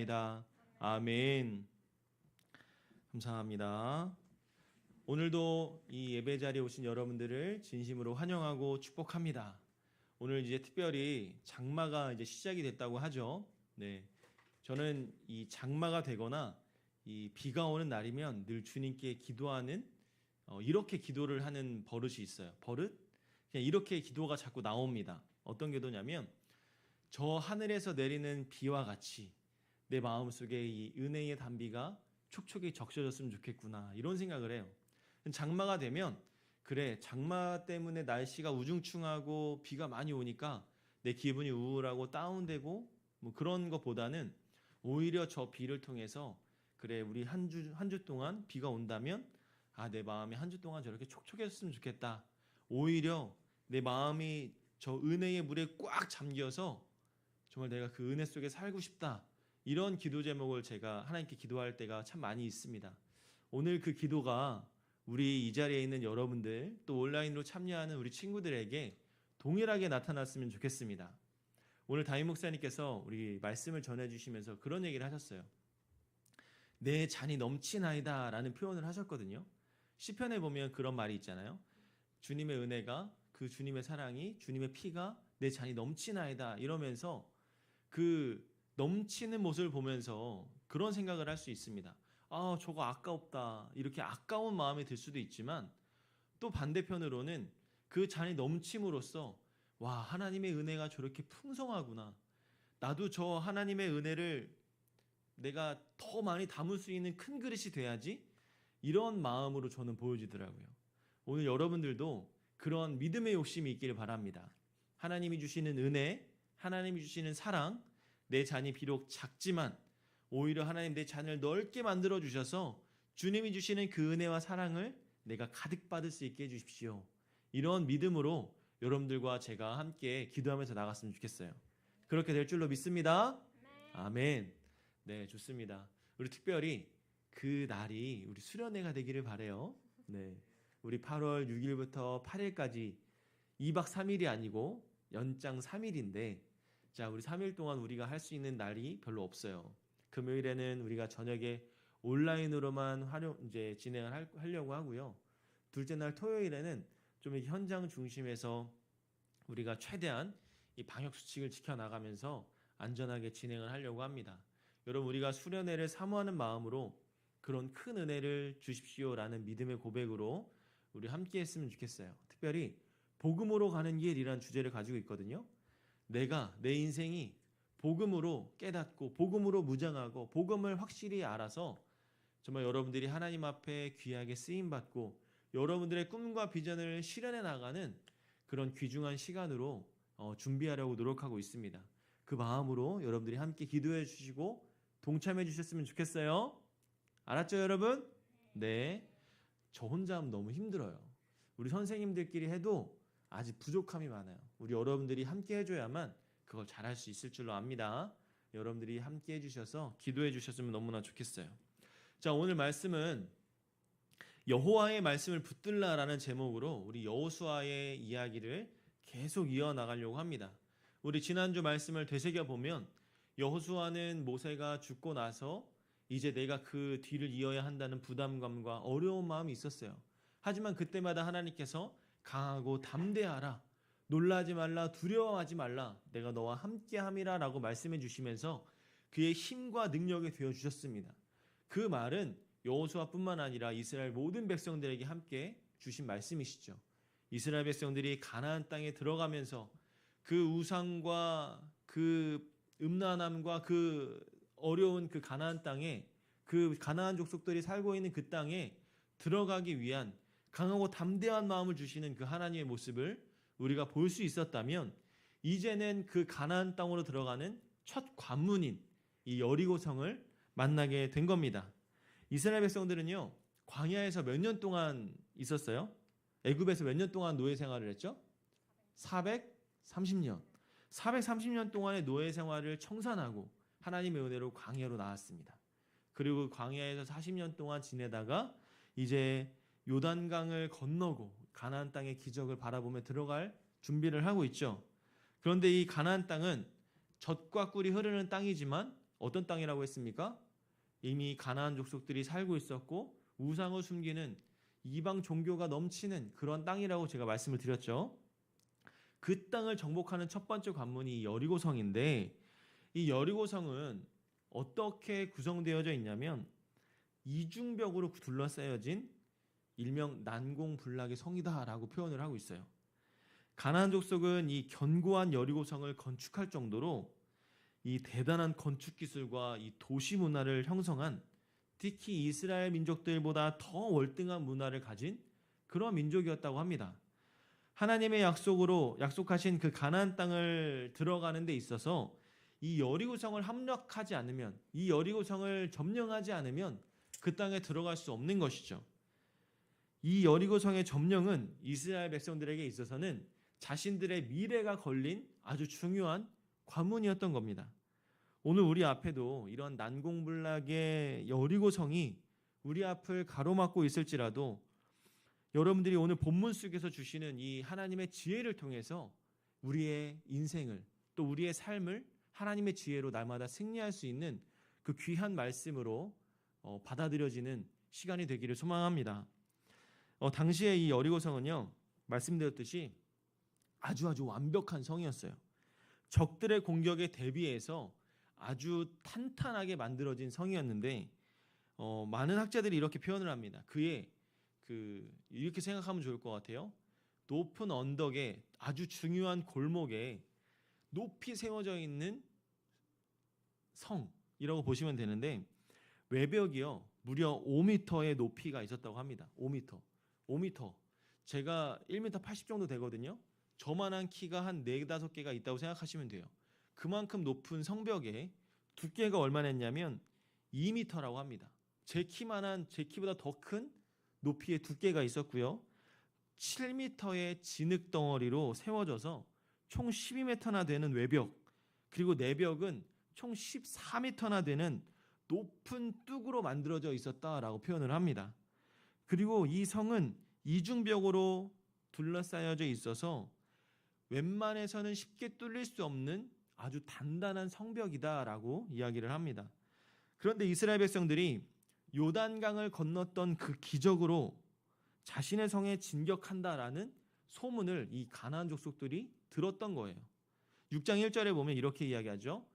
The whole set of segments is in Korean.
축복합니다. 아멘. 감사합니다. 오늘도 이 예배 자리에 오신 여러분들을 진심으로 환영하고 축복합니다. 오늘 이제 특별히 장마가 이제 시작이 됐다고 하죠. 네, 저는 이 장마가 되거나 이 비가 오는 날이면 늘 주님께 기도하는 이렇게 기도를 하는 버릇이 있어요. 버릇? 그냥 이렇게 기도가 자꾸 나옵니다. 어떤 기도냐면 저 하늘에서 내리는 비와 같이 내 마음속에 이 은혜의 단비가 촉촉히 적셔졌으면 좋겠구나 이런 생각을 해요. 장마가 되면 그래, 장마 때문에 날씨가 우중충하고 비가 많이 오니까 내 기분이 우울하고 다운되고 뭐 그런 것보다는 오히려 저 비를 통해서 그래, 우리 한 주 동안 비가 온다면 내 마음이 한 주 동안 저렇게 촉촉했으면 좋겠다. 오히려 내 마음이 저 은혜의 물에 꽉 잠겨서 정말 내가 그 은혜 속에 살고 싶다. 이런 기도 제목을 제가 하나님께 기도할 때가 참 많이 있습니다. 오늘 그 기도가 우리 이 자리에 있는 여러분들 또 온라인으로 참여하는 우리 친구들에게 동일하게 나타났으면 좋겠습니다. 오늘 담임 목사님께서 우리 말씀을 전해주시면서 그런 얘기를 하셨어요. 내 잔이 넘치나이다 라는 표현을 하셨거든요. 시편에 보면 그런 말이 있잖아요. 주님의 은혜가, 그 주님의 사랑이, 주님의 피가 내 잔이 넘치나이다 이러면서 그 넘치는 모습을 보면서 그런 생각을 할 수 있습니다. 저거 아까웠다. 이렇게 아까운 마음이 들 수도 있지만 또 반대편으로는 그 잔이 넘침으로써 와, 하나님의 은혜가 저렇게 풍성하구나. 나도 저 하나님의 은혜를 내가 더 많이 담을 수 있는 큰 그릇이 돼야지. 이런 마음으로 저는 보여지더라고요. 오늘 여러분들도 그런 믿음의 욕심이 있기를 바랍니다. 하나님이 주시는 은혜, 하나님이 주시는 사랑, 내 잔이 비록 작지만 오히려 하나님 내 잔을 넓게 만들어 주셔서 주님이 주시는 그 은혜와 사랑을 내가 가득 받을 수 있게 해주십시오. 이런 믿음으로 여러분들과 제가 함께 기도하면서 나갔으면 좋겠어요. 그렇게 될 줄로 믿습니다. 아멘. 네, 좋습니다. 우리 특별히 그 날이 우리 수련회가 되기를 바라요. 네, 우리 8월 6일부터 8일까지 2박 3일이 아니고 연장 3일인데 자, 우리 3일 동안 우리가 할 수 있는 날이 별로 없어요. 금요일에는 우리가 저녁에 온라인으로만 이제 진행을 하려고 하고요. 둘째 날 토요일에는 좀 현장 중심에서 우리가 최대한 이 방역 수칙을 지켜나가면서 안전하게 진행을 하려고 합니다. 여러분, 우리가 수련회를 사모하는 마음으로 그런 큰 은혜를 주십시오라는 믿음의 고백으로 우리 함께 했으면 좋겠어요. 특별히 복음으로 가는 길이라는 주제를 가지고 있거든요. 내가 내 인생이 복음으로 깨닫고 복음으로 무장하고 복음을 확실히 알아서 정말 여러분들이 하나님 앞에 귀하게 쓰임받고 여러분들의 꿈과 비전을 실현해 나가는 그런 귀중한 시간으로 준비하려고 노력하고 있습니다. 그 마음으로 여러분들이 함께 기도해 주시고 동참해 주셨으면 좋겠어요. 알았죠, 여러분? 네. 저 혼자 하면 너무 힘들어요. 우리 선생님들끼리 해도 아직 부족함이 많아요. 우리 여러분들이 함께 해줘야만 그걸 잘할 수 있을 줄로 압니다. 여러분들이 함께 해주셔서 기도해 주셨으면 너무나 좋겠어요. 자, 오늘 말씀은 여호와의 말씀을 붙들라라는 제목으로 우리 여호수아의 이야기를 계속 이어나가려고 합니다. 우리 지난주 말씀을 되새겨보면 여호수아는 모세가 죽고 나서 이제 내가 그 뒤를 이어야 한다는 부담감과 어려운 마음이 있었어요. 하지만 그때마다 하나님께서 강하고 담대하라, 놀라지 말라, 두려워하지 말라, 내가 너와 함께함이라 라고 말씀해 주시면서 그의 힘과 능력이 되어주셨습니다. 그 말은 여호수아뿐만 아니라 이스라엘 모든 백성들에게 함께 주신 말씀이시죠. 이스라엘 백성들이 가나안 땅에 들어가면서 그 우상과 그 음란함과 그 어려운 그 가나안 땅에, 그 가나안 족속들이 살고 있는 그 땅에 들어가기 위한 강하고 담대한 마음을 주시는 그 하나님의 모습을 우리가 볼 수 있었다면 이제는 그 가나안 땅으로 들어가는 첫 관문인 이 여리고성을 만나게 된 겁니다. 이스라엘 백성들은요, 광야에서 몇 년 동안 있었어요? 애굽에서 몇 년 동안 노예 생활을 했죠? 430년. 430년 동안의 노예 생활을 청산하고 하나님의 은혜로 광야로 나왔습니다. 그리고 광야에서 40년 동안 지내다가 이제 요단강을 건너고 가나안 땅의 기적을 바라보며 들어갈 준비를 하고 있죠. 그런데 이 가나안 땅은 젖과 꿀이 흐르는 땅이지만 어떤 땅이라고 했습니까? 이미 가나안 족속들이 살고 있었고 우상을 숨기는 이방 종교가 넘치는 그런 땅이라고 제가 말씀을 드렸죠. 그 땅을 정복하는 첫 번째 관문이 여리고성인데, 이 여리고성은 어떻게 구성되어져 있냐면 이중벽으로 둘러싸여진 일명 난공불락의 성이다라고 표현을 하고 있어요. 가나안 족속은 이 견고한 여리고성을 건축할 정도로 이 대단한 건축 기술과 이 도시 문화를 형성한, 특히 이스라엘 민족들보다 더 월등한 문화를 가진 그런 민족이었다고 합니다. 하나님의 약속하신 그 가나안 땅을 들어가는 데 있어서 이 여리고성을 함락하지 않으면, 이 여리고성을 점령하지 않으면 그 땅에 들어갈 수 없는 것이죠. 이 여리고성의 점령은 이스라엘 백성들에게 있어서는 자신들의 미래가 걸린 아주 중요한 관문이었던 겁니다. 오늘 우리 앞에도 이런 난공불락의 여리고성이 우리 앞을 가로막고 있을지라도 여러분들이 오늘 본문 속에서 주시는 이 하나님의 지혜를 통해서 우리의 인생을, 또 우리의 삶을 하나님의 지혜로 날마다 승리할 수 있는 그 귀한 말씀으로 받아들여지는 시간이 되기를 소망합니다. 당시에 이 여리고성은요, 말씀드렸듯이 아주 완벽한 성이었어요. 적들의 공격에 대비해서 아주 탄탄하게 만들어진 성이었는데, 많은 학자들이 이렇게 표현을 합니다. 이렇게 생각하면 좋을 것 같아요. 높은 언덕에, 아주 중요한 골목에 높이 세워져 있는 성이라고 보시면 되는데, 외벽이요 무려 5m의 높이가 있었다고 합니다. 5m. 제가 1m 80 정도 되거든요. 저만한 키가 한 4-5개가 있다고 생각하시면 돼요. 그만큼 높은 성벽에 두께가 얼마나 했냐면 2m라고 합니다. 제 키보다 더 큰 높이의 두께가 있었고요. 7m의 진흙 덩어리로 세워져서 총 12m나 되는 외벽, 그리고 내벽은 총 14m나 되는 높은 뚝으로 만들어져 있었다라고 표현을 합니다. 그리고 이 성은 이중벽으로 둘러싸여져 있어서 웬만해서는 쉽게 뚫릴 수 없는 아주 단단한 성벽이다라고 이야기를 합니다. 그런데 이스라엘 백성들이 요단강을 건넜던 그 기적으로 자신의 성에 진격한다라는 소문을 이 가나안 족속들이 들었던 거예요. 6장 1절에 보면 이렇게 이야기하죠.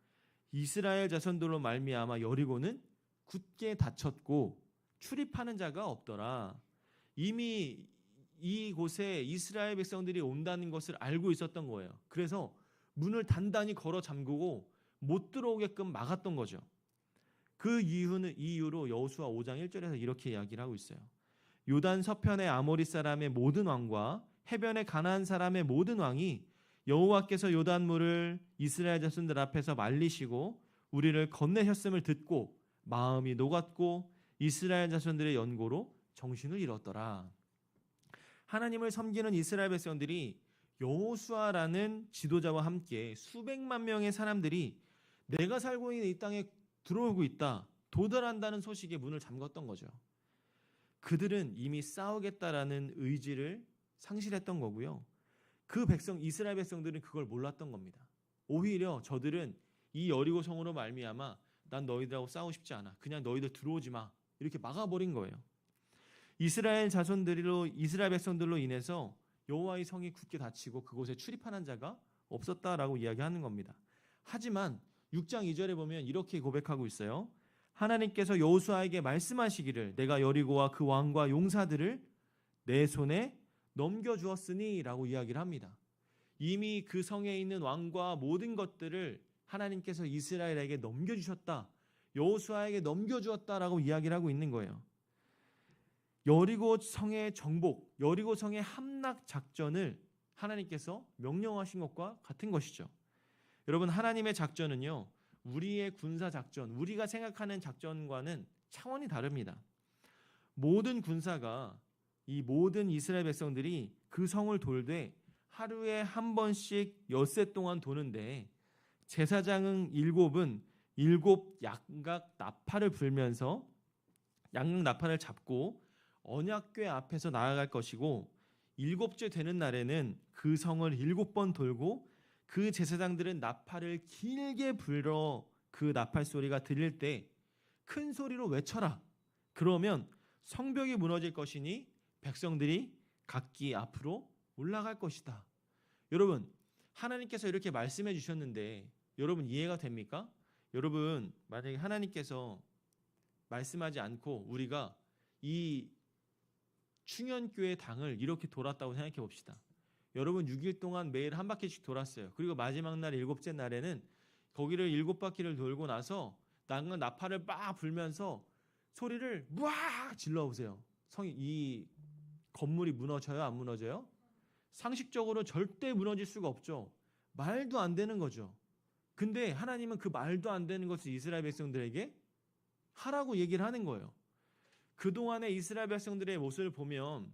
이스라엘 자손들로 말미암아 여리고는 굳게 닫혔고 출입하는 자가 없더라. 이미 이곳에 이스라엘 백성들이 온다는 것을 알고 있었던 거예요. 그래서 문을 단단히 걸어 잠그고 못 들어오게끔 막았던 거죠. 그 이유로 여호수아 5장 1절에서 이렇게 이야기를 하고 있어요. 요단 서편의 아모리 사람의 모든 왕과 해변의 가나안 사람의 모든 왕이 여호와께서 요단물을 이스라엘 자손들 앞에서 말리시고 우리를 건네셨음을 듣고 마음이 녹았고 이스라엘 자손들의 연고로 정신을 잃었더라. 하나님을 섬기는 이스라엘 백성들이 여호수아라는 지도자와 함께 수백만 명의 사람들이 내가 살고 있는 이 땅에 들어오고 있다, 도달한다는 소식에 문을 잠갔던 거죠. 그들은 이미 싸우겠다라는 의지를 상실했던 거고요. 이스라엘 백성들은 그걸 몰랐던 겁니다. 오히려 저들은 이 여리고 성으로 말미암아 난 너희들하고 싸우고 싶지 않아, 그냥 너희들 들어오지 마, 이렇게 막아버린 거예요. 이스라엘 백성들로 인해서 여호와의 성이 굳게 닫히고 그곳에 출입하는 자가 없었다라고 이야기하는 겁니다. 하지만 6장 2절에 보면 이렇게 고백하고 있어요. 하나님께서 여호수아에게 말씀하시기를 내가 여리고와 그 왕과 용사들을 내 손에 넘겨주었으니 라고 이야기를 합니다. 이미 그 성에 있는 왕과 모든 것들을 하나님께서 이스라엘에게 넘겨주셨다, 여호수아에게 넘겨주었다라고 이야기를 하고 있는 거예요. 여리고 성의 정복, 여리고 성의 함락 작전을 하나님께서 명령하신 것과 같은 것이죠. 여러분, 하나님의 작전은요, 우리의 군사 작전, 우리가 생각하는 작전과는 차원이 다릅니다. 모든 군사가, 이 모든 이스라엘 백성들이 그 성을 돌되 하루에 한 번씩 엿새 동안 도는데, 제사장은 7은 7 양각 나팔을 불면서 양각 나팔을 잡고 언약궤 앞에서 나아갈 것이고, 7째 되는 날에는 그 성을 7번 돌고 그 제사장들은 나팔을 길게 불어 그 나팔 소리가 들릴 때 큰 소리로 외쳐라. 그러면 성벽이 무너질 것이니 백성들이 각기 앞으로 올라갈 것이다. 여러분, 하나님께서 이렇게 말씀해 주셨는데 여러분 이해가 됩니까? 여러분, 만약에 하나님께서 말씀하지 않고 우리가 이 충현교회 당을 이렇게 돌았다고 생각해 봅시다. 여러분 6일 동안 매일 한 바퀴씩 돌았어요. 그리고 마지막 날 7째 날에는 거기를 7바퀴를 돌고 나서 나팔을 막 불면서 소리를 무악 질러보세요. 이 건물이 무너져요? 안 무너져요? 상식적으로 절대 무너질 수가 없죠. 말도 안 되는 거죠. 근데 하나님은 그 말도 안 되는 것을 이스라엘 백성들에게 하라고 얘기를 하는 거예요. 그동안의 이스라엘 백성들의 모습을 보면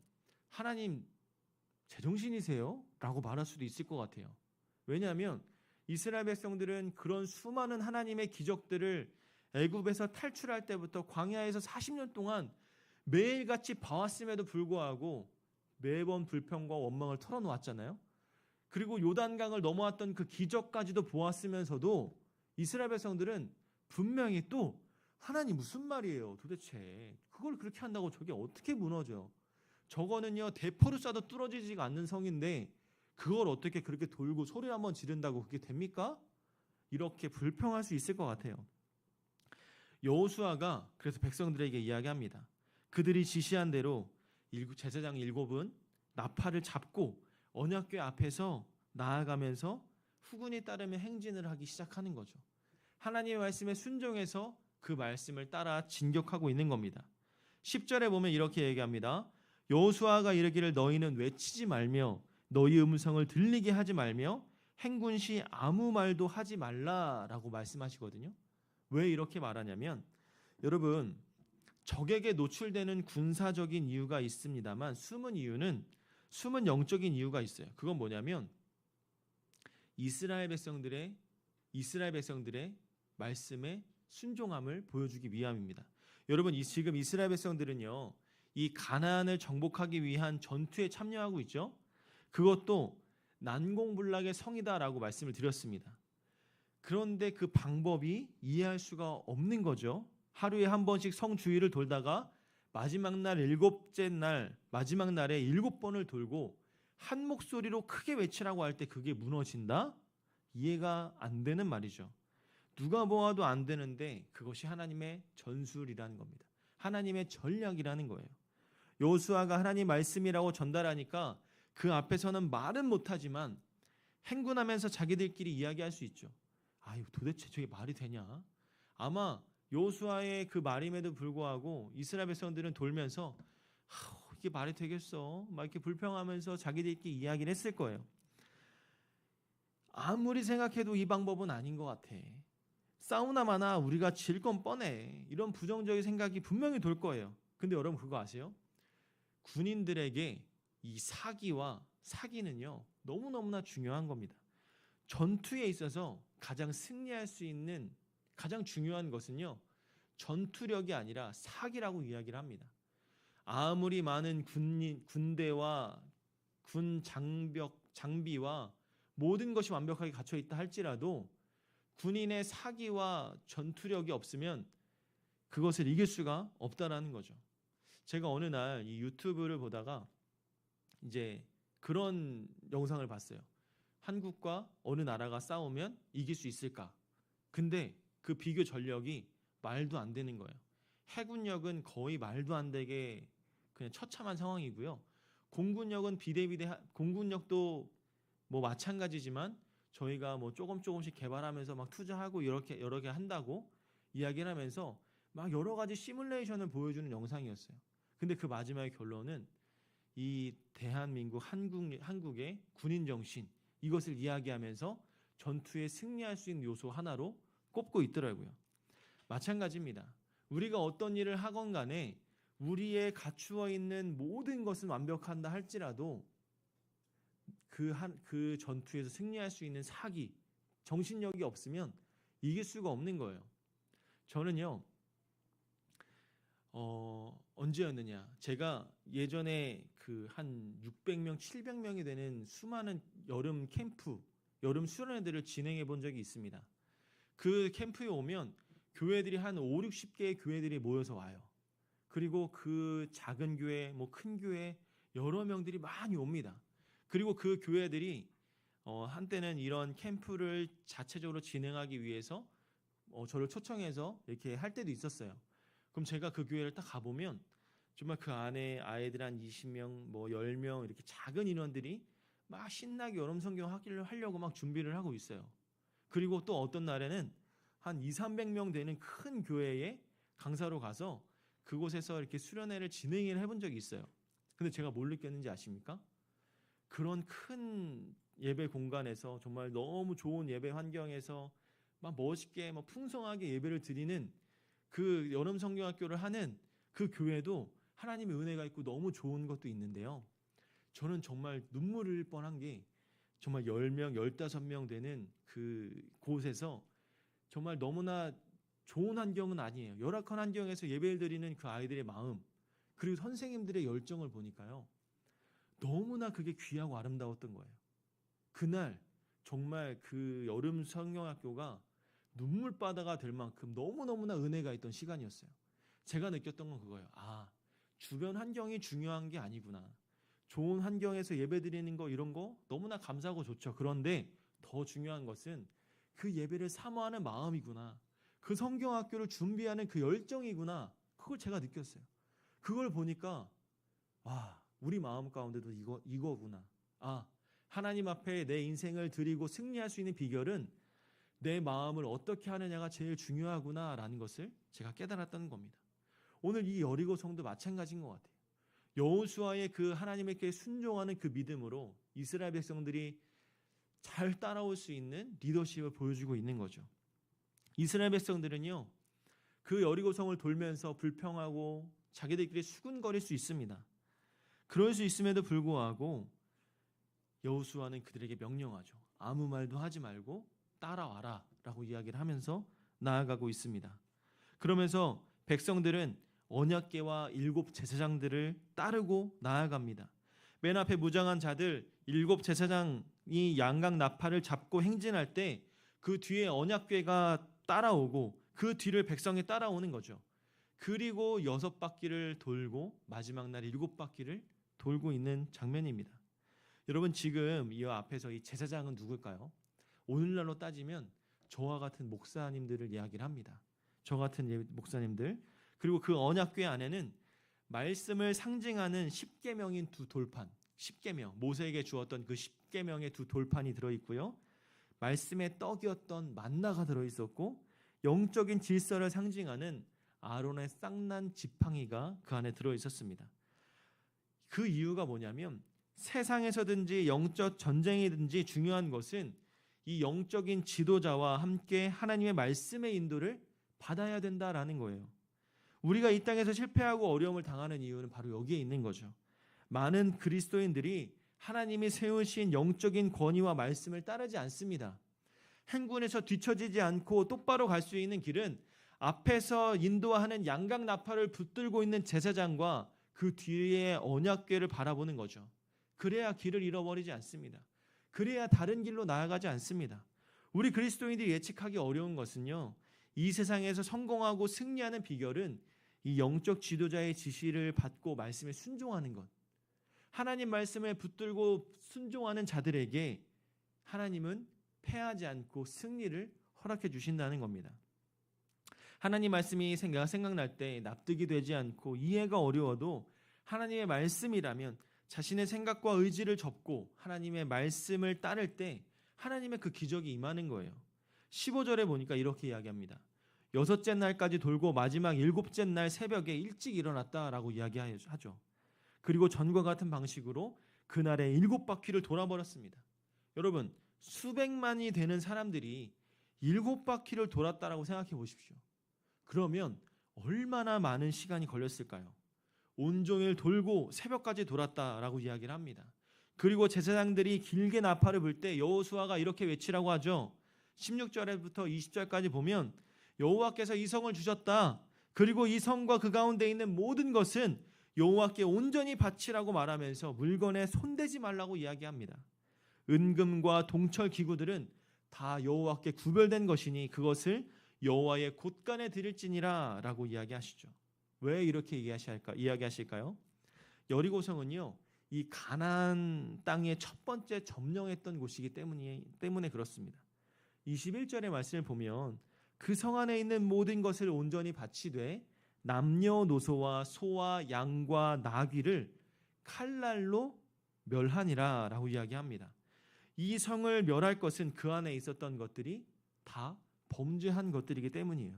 하나님 제정신이세요? 라고 말할 수도 있을 것 같아요. 왜냐하면 이스라엘 백성들은 그런 수많은 하나님의 기적들을 애굽에서 탈출할 때부터 광야에서 40년 동안 매일같이 봐왔음에도 불구하고 매번 불평과 원망을 털어놓았잖아요. 그리고 요단강을 넘어왔던 그 기적까지도 보았으면서도 이스라엘 백성들은 분명히 또 하나님 무슨 말이에요 도대체, 그걸 그렇게 한다고 저게 어떻게 무너져요? 저거는요 대포를 쏴도 뚫어지지가 않는 성인데 그걸 어떻게 그렇게 돌고 소리 한번 지른다고 그게 됩니까? 이렇게 불평할 수 있을 것 같아요. 여호수아가 그래서 백성들에게 이야기합니다. 그들이 지시한 대로 제사장 7은 나팔을 잡고 언약궤 앞에서 나아가면서 후군이 따르며 행진을 하기 시작하는 거죠. 하나님의 말씀에 순종해서 그 말씀을 따라 진격하고 있는 겁니다. 10절에 보면 이렇게 얘기합니다. 여호수아가 이르기를 너희는 외치지 말며 너희 음성을 들리게 하지 말며 행군 시 아무 말도 하지 말라라고 말씀하시거든요. 왜 이렇게 말하냐면 여러분 적에게 노출되는 군사적인 이유가 있습니다만 숨은 영적인 이유가 있어요. 그건 뭐냐면 이스라엘 백성들의 말씀에 순종함을 보여주기 위함입니다. 여러분 지금 이스라엘 백성들은요 이 가나안을 정복하기 위한 전투에 참여하고 있죠. 그것도 난공불락의 성이다라고 말씀을 드렸습니다. 그런데 그 방법이 이해할 수가 없는 거죠. 하루에 한 번씩 성 주위를 돌다가 마지막 날 7째 날 마지막 날에 7번을 돌고 한 목소리로 크게 외치라고 할 때 그게 무너진다? 이해가 안 되는 말이죠. 누가 보아도 안 되는데 그것이 하나님의 전술이라는 겁니다. 하나님의 전략이라는 거예요. 여호수아가 하나님 말씀이라고 전달하니까 그 앞에서는 말은 못하지만 행군하면서 자기들끼리 이야기할 수 있죠. 아유 도대체 저게 말이 되냐? 아마 여호수아의 그 말임에도 불구하고 이스라엘 백성들은 돌면서 이게 말이 되겠어? 막 이렇게 불평하면서 자기들끼리 이야기를 했을 거예요. 아무리 생각해도 이 방법은 아닌 것 같아. 싸우나 마나 우리가 질 건 뻔해. 이런 부정적인 생각이 분명히 돌 거예요. 근데 여러분 그거 아세요? 군인들에게 이 사기는요 너무너무나 중요한 겁니다. 전투에 있어서 가장 승리할 수 있는 가장 중요한 것은요 전투력이 아니라 사기라고 이야기를 합니다. 아무리 많은 군대와 군 장비와 모든 것이 완벽하게 갖춰 있다 할지라도 군인의 사기와 전투력이 없으면 그것을 이길 수가 없다라는 거죠. 제가 어느 날 이 유튜브를 보다가 이제 그런 영상을 봤어요. 한국과 어느 나라가 싸우면 이길 수 있을까? 근데 그 비교 전력이 말도 안 되는 거예요. 해군력은 거의 말도 안 되게 그냥 처참한 상황이고요. 공군력도 뭐 마찬가지지만 저희가 뭐 조금씩 개발하면서 막 투자하고 이렇게 여러 개 한다고 이야기를 하면서 막 여러 가지 시뮬레이션을 보여주는 영상이었어요. 근데 그 마지막의 결론은 이 대한민국 한국의 군인 정신 이것을 이야기하면서 전투에 승리할 수 있는 요소 하나로 꼽고 있더라고요. 마찬가지입니다. 우리가 어떤 일을 하건 간에 우리의 갖추어 있는 모든 것은 완벽한다 할지라도 그 전투에서 승리할 수 있는 사기, 정신력이 없으면 이길 수가 없는 거예요. 저는요, 언제였느냐? 제가 예전에 그 한 600명, 700명이 되는 수많은 여름 캠프, 여름 수련회들을 진행해 본 적이 있습니다. 그 캠프에 오면 교회들이 한 5, 60개의 교회들이 모여서 와요. 그리고 그 작은 교회, 뭐 큰 교회 여러 명들이 많이 옵니다. 그리고 그 교회들이 한때는 이런 캠프를 자체적으로 진행하기 위해서 저를 초청해서 이렇게 할 때도 있었어요. 그럼 제가 그 교회를 딱 가보면 정말 그 안에 아이들 한 20명, 뭐 10명 이렇게 작은 인원들이 막 신나게 여름 성경 학기를 하려고 막 준비를 하고 있어요. 그리고 또 어떤 날에는 한 2, 300명 되는 큰 교회에 강사로 가서 그곳에서 이렇게 수련회를 진행을 해본 적이 있어요. 근데 제가 뭘 느꼈는지 아십니까? 그런 큰 예배 공간에서 정말 너무 좋은 예배 환경에서 막 멋있게 막 풍성하게 예배를 드리는 그 여름 성경학교를 하는 그 교회도 하나님의 은혜가 있고 너무 좋은 것도 있는데요. 저는 정말 눈물 흘릴 뻔한 게 정말 10명, 15명 되는 그 곳에서 정말 너무나 좋은 환경은 아니에요. 열악한 환경에서 예배를 드리는 그 아이들의 마음, 그리고 선생님들의 열정을 보니까요. 너무나 그게 귀하고 아름다웠던 거예요. 그날 정말 그 여름 성경학교가 눈물바다가 될 만큼 너무너무나 은혜가 있던 시간이었어요. 제가 느꼈던 건 그거예요. 주변 환경이 중요한 게 아니구나. 좋은 환경에서 예배드리는 거 이런 거 너무나 감사하고 좋죠. 그런데 더 중요한 것은 그 예배를 사모하는 마음이구나. 그 성경학교를 준비하는 그 열정이구나. 그걸 제가 느꼈어요. 그걸 보니까 우리 마음 가운데도 이거구나. 하나님 앞에 내 인생을 드리고 승리할 수 있는 비결은 내 마음을 어떻게 하느냐가 제일 중요하구나라는 것을 제가 깨달았던 겁니다. 오늘 이 여리고 성도 마찬가지인 것 같아요. 여호수아의 그 하나님께 순종하는 그 믿음으로 이스라엘 백성들이 잘 따라올 수 있는 리더십을 보여주고 있는 거죠. 이스라엘 백성들은요, 그 여리고 성을 돌면서 불평하고 자기들끼리 수군거릴 수 있습니다. 그럴 수 있음에도 불구하고 여호수아는 그들에게 명령하죠. 아무 말도 하지 말고 따라와라 라고 이야기를 하면서 나아가고 있습니다. 그러면서 백성들은 언약궤와 7 제사장들을 따르고 나아갑니다. 맨 앞에 무장한 자들 7 제사장이 양각 나팔을 잡고 행진할 때 그 뒤에 언약궤가 따라오고 그 뒤를 백성이 따라오는 거죠. 그리고 6바퀴를 돌고 마지막 날 7바퀴를 돌고 있는 장면입니다. 여러분, 지금 이 앞에서 이 제사장은 누굴까요? 오늘날로 따지면 저와 같은 목사님들을 이야기를 합니다. 저 같은 목사님들. 그리고 그 언약궤 안에는 말씀을 상징하는 10계명인 2 돌판, 10계명, 모세에게 주었던 그 10계명의 2 돌판이 들어있고요. 말씀의 떡이었던 만나가 들어있었고, 영적인 질서를 상징하는 아론의 쌍난 지팡이가 그 안에 들어있었습니다. 그 이유가 뭐냐면 세상에서든지 영적 전쟁이든지 중요한 것은 이 영적인 지도자와 함께 하나님의 말씀의 인도를 받아야 된다라는 거예요. 우리가 이 땅에서 실패하고 어려움을 당하는 이유는 바로 여기에 있는 거죠. 많은 그리스도인들이 하나님이 세우신 영적인 권위와 말씀을 따르지 않습니다. 행군에서 뒤처지지 않고 똑바로 갈 수 있는 길은 앞에서 인도하는 양각 나팔을 붙들고 있는 제사장과 그 뒤에 언약궤를 바라보는 거죠. 그래야 길을 잃어버리지 않습니다. 그래야 다른 길로 나아가지 않습니다. 우리 그리스도인들이 예측하기 어려운 것은요, 이 세상에서 성공하고 승리하는 비결은 이 영적 지도자의 지시를 받고 말씀에 순종하는 것. 하나님 말씀에 붙들고 순종하는 자들에게 하나님은 패하지 않고 승리를 허락해 주신다는 겁니다. 하나님 말씀이 생각날 때 납득이 되지 않고 이해가 어려워도 하나님의 말씀이라면 자신의 생각과 의지를 접고 하나님의 말씀을 따를 때 하나님의 그 기적이 임하는 거예요. 15절에 보니까 이렇게 이야기합니다. 6째 날까지 돌고 마지막 7째 날 새벽에 일찍 일어났다라고 이야기하죠. 그리고 전과 같은 방식으로 그날에 7바퀴를 돌아버렸습니다. 여러분, 수백만이 되는 사람들이 7바퀴를 돌았다라고 생각해 보십시오. 그러면 얼마나 많은 시간이 걸렸을까요? 온종일 돌고 새벽까지 돌았다라고 이야기를 합니다. 그리고 제사장들이 길게 나팔을 불 때 여호수아가 이렇게 외치라고 하죠. 16절부터 20절까지 보면 여호와께서 이 성을 주셨다. 그리고 이 성과 그 가운데 있는 모든 것은 여호와께 온전히 바치라고 말하면서 물건에 손대지 말라고 이야기합니다. 은금과 동철 기구들은 다 여호와께 구별된 것이니 그것을 여호와의 곳간에 드릴지니라 라고 이야기하시죠. 왜 이렇게 이야기하실까요? 여리고성은요, 이 가나안 땅의 첫 번째 점령했던 곳이기 때문에 그렇습니다. 21절의 말씀을 보면 그 성 안에 있는 모든 것을 온전히 바치되 남녀노소와 소와 양과 나귀를 칼날로 멸하니라 라고 이야기합니다. 이 성을 멸할 것은 그 안에 있었던 것들이 다 범죄한 것들이기 때문이에요.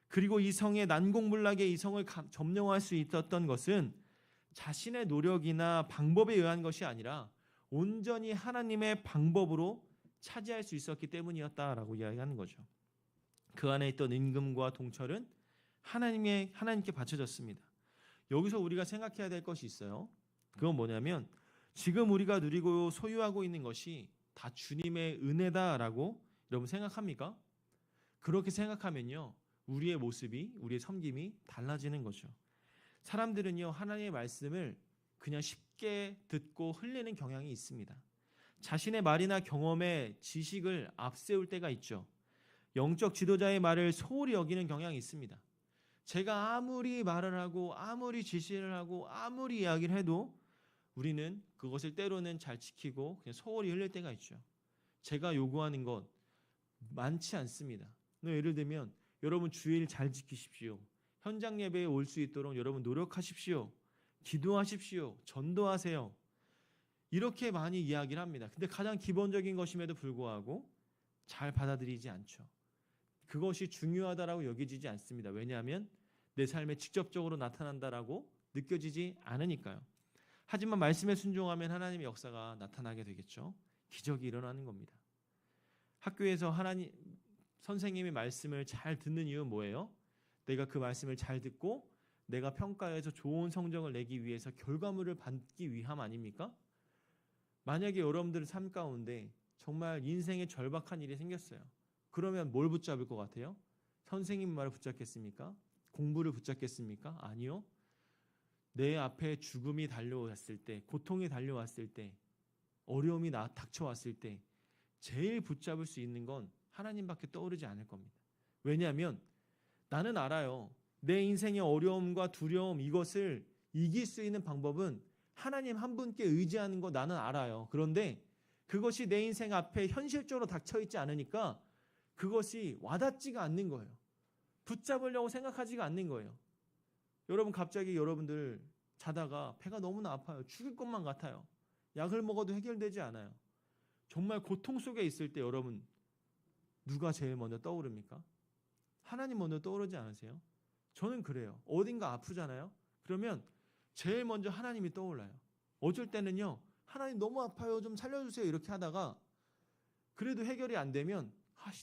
그리고 이 성의 난공불락에 이 성을 점령할 수 있었던 것은 자신의 노력이나 방법에 의한 것이 아니라 온전히 하나님의 방법으로 차지할 수 있었기 때문이었다라고 이야기하는 거죠. 그 안에 있던 임금과 동철은 하나님께 바쳐졌습니다. 여기서 우리가 생각해야 될 것이 있어요. 그건 뭐냐면 지금 우리가 누리고 소유하고 있는 것이 다 주님의 은혜다라고 여러분 생각합니까? 그렇게 생각하면요, 우리의 모습이, 우리의 섬김이 달라지는 거죠. 사람들은요, 하나님의 말씀을 그냥 쉽게 듣고 흘리는 경향이 있습니다. 자신의 말이나 경험에 지식을 앞세울 때가 있죠. 영적 지도자의 말을 소홀히 여기는 경향이 있습니다. 제가 아무리 말을 하고 아무리 지시를 하고 아무리 이야기를 해도 우리는 그것을 때로는 잘 지키고 그냥 소홀히 흘릴 때가 있죠. 제가 요구하는 것 많지 않습니다. 예를 들면 여러분 주일 잘 지키십시오. 현장 예배에 올 수 있도록 여러분 노력하십시오. 기도하십시오. 전도하세요. 이렇게 많이 이야기를 합니다. 근데 가장 기본적인 것임에도 불구하고 잘 받아들이지 않죠. 그것이 중요하다라고 여겨지지 않습니다. 왜냐하면 내 삶에 직접적으로 나타난다라고 느껴지지 않으니까요. 하지만 말씀에 순종하면 하나님의 역사가 나타나게 되겠죠. 기적이 일어나는 겁니다. 학교에서 선생님이 말씀을 잘 듣는 이유는 뭐예요? 내가 그 말씀을 잘 듣고 내가 평가에서 좋은 성적을 내기 위해서 결과물을 받기 위함 아닙니까? 만약에 여러분들 삶 가운데 정말 인생에 절박한 일이 생겼어요. 그러면 뭘 붙잡을 것 같아요? 선생님 말을 붙잡겠습니까? 공부를 붙잡겠습니까? 아니요. 내 앞에 죽음이 달려왔을 때, 고통이 달려왔을 때, 어려움이 닥쳐왔을 때 제일 붙잡을 수 있는 건 하나님밖에 떠오르지 않을 겁니다. 왜냐하면 나는 알아요. 내 인생의 어려움과 두려움, 이것을 이길 수 있는 방법은 하나님 한 분께 의지하는 거 나는 알아요. 그런데 그것이 내 인생 앞에 현실적으로 닥쳐있지 않으니까 그것이 와닿지가 않는 거예요. 붙잡으려고 생각하지가 않는 거예요. 여러분 갑자기 여러분들 자다가 배가 너무나 아파요. 죽을 것만 같아요. 약을 먹어도 해결되지 않아요. 정말 고통 속에 있을 때 여러분 누가 제일 먼저 떠오릅니까? 하나님 먼저 떠오르지 않으세요? 저는 그래요. 어딘가 아프잖아요. 그러면 제일 먼저 하나님이 떠올라요. 어쩔 때는요, 하나님 너무 아파요, 좀 살려주세요 이렇게 하다가 그래도 해결이 안 되면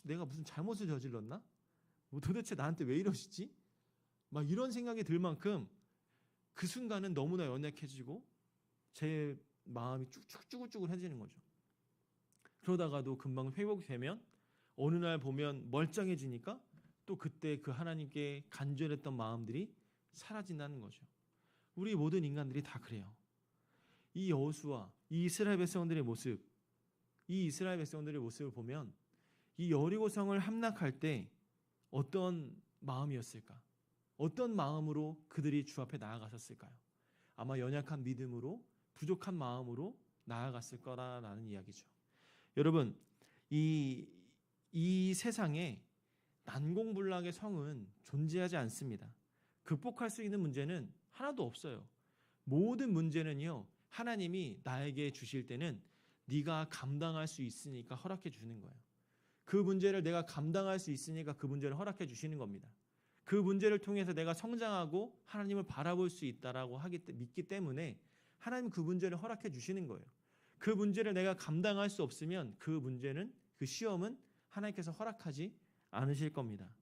내가 무슨 잘못을 저질렀나? 도대체 나한테 왜 이러시지? 막 이런 생각이 들 만큼 그 순간은 너무나 연약해지고 제 마음이 쭈글쭈글해지는 거죠. 그러다가도 금방 회복되면 어느 날 보면 멀쩡해지니까 또 그때 그 하나님께 간절했던 마음들이 사라진다는 거죠. 우리 모든 인간들이 다 그래요. 이 여호수아, 이 이스라엘 백성들의 모습을 보면 이 여리고성을 함락할 때 어떤 마음이었을까? 어떤 마음으로 그들이 주 앞에 나아갔었을까요? 아마 연약한 믿음으로, 부족한 마음으로 나아갔을 거라는 이야기죠. 여러분, 이 세상에 난공불락의 성은 존재하지 않습니다. 극복할 수 있는 문제는 하나도 없어요. 모든 문제는요, 하나님이 나에게 주실 때는 네가 감당할 수 있으니까 허락해 주는 거예요. 그 문제를 내가 감당할 수 있으니까 그 문제를 허락해 주시는 겁니다. 그 문제를 통해서 내가 성장하고 하나님을 바라볼 수 있다라고 믿기 때문에 하나님 그 문제를 허락해 주시는 거예요. 그 문제를 내가 감당할 수 없으면 그 시험은 하나님께서 허락하지 않으실 겁니다.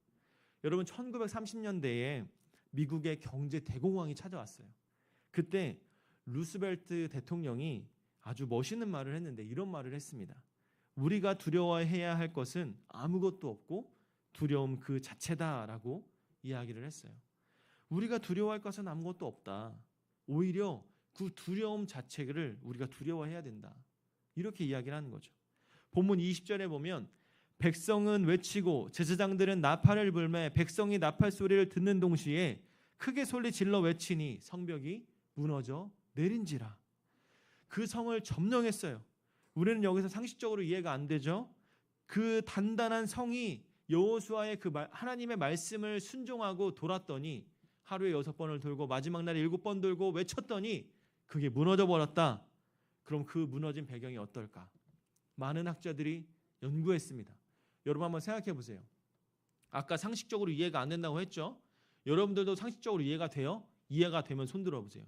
여러분 1930년대에 미국의 경제 대공황이 찾아왔어요. 그때 루스벨트 대통령이 아주 멋있는 말을 했는데 이런 말을 했습니다. 우리가 두려워해야 할 것은 아무것도 없고 두려움 그 자체다라고 이야기를 했어요. 우리가 두려워할 것은 아무것도 없다. 오히려 그 두려움 자체를 우리가 두려워해야 된다. 이렇게 이야기를 하는 거죠. 본문 20절에 보면 백성은 외치고 제사장들은 나팔을 불매 백성이 나팔 소리를 듣는 동시에 크게 소리 질러 외치니 성벽이 무너져 내린지라. 그 성을 점령했어요. 우리는 여기서 상식적으로 이해가 안 되죠. 그 단단한 성이 여호수아의 하나님의 말씀을 순종하고 돌았더니 하루에 6번을 돌고 마지막 날에 7번 돌고 외쳤더니 그게 무너져 버렸다. 그럼 그 무너진 배경이 어떨까? 많은 학자들이 연구했습니다. 여러분 한번 생각해 보세요. 아까 상식적으로 이해가 안 된다고 했죠? 여러분들도 상식적으로 이해가 돼요? 이해가 되면 손 들어보세요.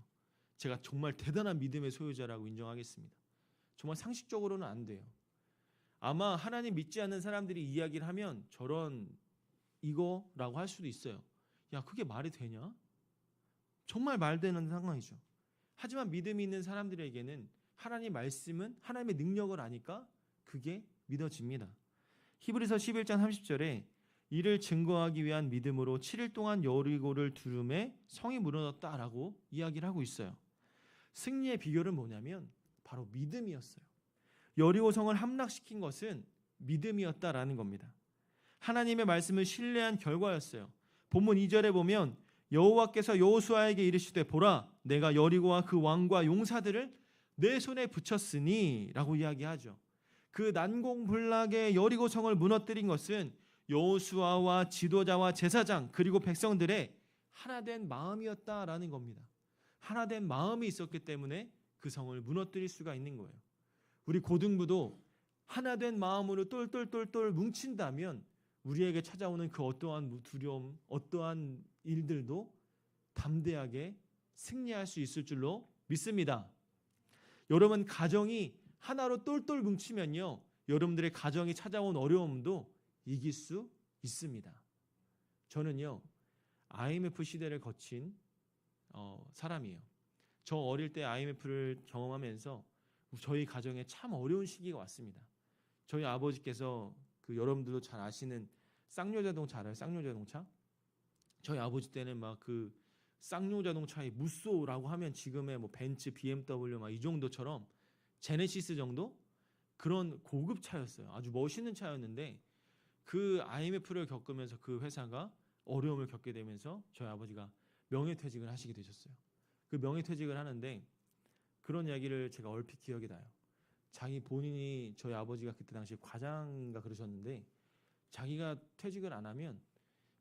제가 정말 대단한 믿음의 소유자라고 인정하겠습니다. 정말 상식적으로는 안 돼요. 아마 하나님 믿지 않는 사람들이 이야기를 하면 저런 이거라고 할 수도 있어요. 야, 그게 말이 되냐? 정말 말되는 상황이죠. 하지만 믿음이 있는 사람들에게는 하나님 말씀은 하나님의 능력을 아니까 그게 믿어집니다. 히브리서 11장 30절에 이를 증거하기 위한 믿음으로 7일 동안 여리고를 두름에 성이 무너졌다라고 이야기를 하고 있어요. 승리의 비결은 뭐냐면 바로 믿음이었어요. 여리고 성을 함락시킨 것은 믿음이었다라는 겁니다. 하나님의 말씀을 신뢰한 결과였어요. 본문 2절에 보면 여호와께서 여호수아에게 이르시되 보라 내가 여리고와 그 왕과 용사들을 내 손에 붙였으니 라고 이야기하죠. 그 난공불락의 여리고 성을 무너뜨린 것은 여호수아와 지도자와 제사장 그리고 백성들의 하나된 마음이었다라는 겁니다. 하나된 마음이 있었기 때문에 그 성을 무너뜨릴 수가 있는 거예요. 우리 고등부도 하나된 마음으로 똘똘똘똘 뭉친다면 우리에게 찾아오는 그 어떠한 두려움, 어떠한 일들도 담대하게 승리할 수 있을 줄로 믿습니다. 여러분 가정이 하나로 똘똘 뭉치면요, 여러분들의 가정이 찾아온 어려움도 이길 수 있습니다. 저는요 IMF 시대를 거친 사람이에요. 저 어릴 때 IMF를 경험하면서 저희 가정에 참 어려운 시기가 왔습니다. 저희 아버지께서 여러분들도 잘 아시는 쌍용자동차 알아요? 쌍용자동차? 저희 아버지 때는 막 그 쌍용자동차의 무쏘라고 하면 지금의 뭐 벤츠, BMW 막 이 정도처럼 제네시스 정도 그런 고급 차였어요. 아주 멋있는 차였는데 그 IMF를 겪으면서 그 회사가 어려움을 겪게 되면서 저희 아버지가 명예퇴직을 하시게 되셨어요. 그 명예퇴직을 하는데 그런 이야기를 제가 얼핏 기억이 나요. 자기 본인이 저희 아버지가 그때 당시 과장인가 그러셨는데 자기가 퇴직을 안 하면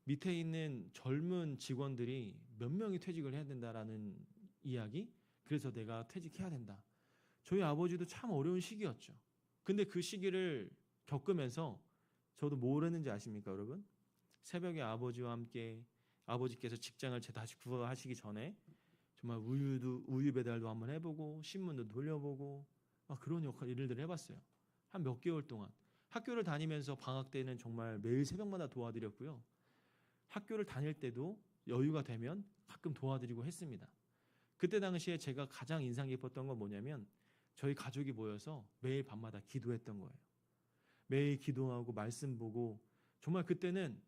밑에 있는 젊은 직원들이 몇 명이 퇴직을 해야 된다라는 이야기. 그래서 내가 퇴직해야 된다. 저희 아버지도 참 어려운 시기였죠. 근데 그 시기를 겪으면서 저도 뭘 했는지 아십니까, 여러분? 새벽에 아버지와 함께 아버지께서 직장을 다시 구하시기 전에 정말 우유 배달도 한번 해보고 신문도 돌려보고 그런 일들을 해봤어요. 한 몇 개월 동안 학교를 다니면서 방학 때는 정말 매일 새벽마다 도와드렸고요. 학교를 다닐 때도 여유가 되면 가끔 도와드리고 했습니다. 그때 당시에 제가 가장 인상 깊었던 건 뭐냐면 저희 가족이 모여서 매일 밤마다 기도했던 거예요. 매일 기도하고 말씀 보고 정말 그때는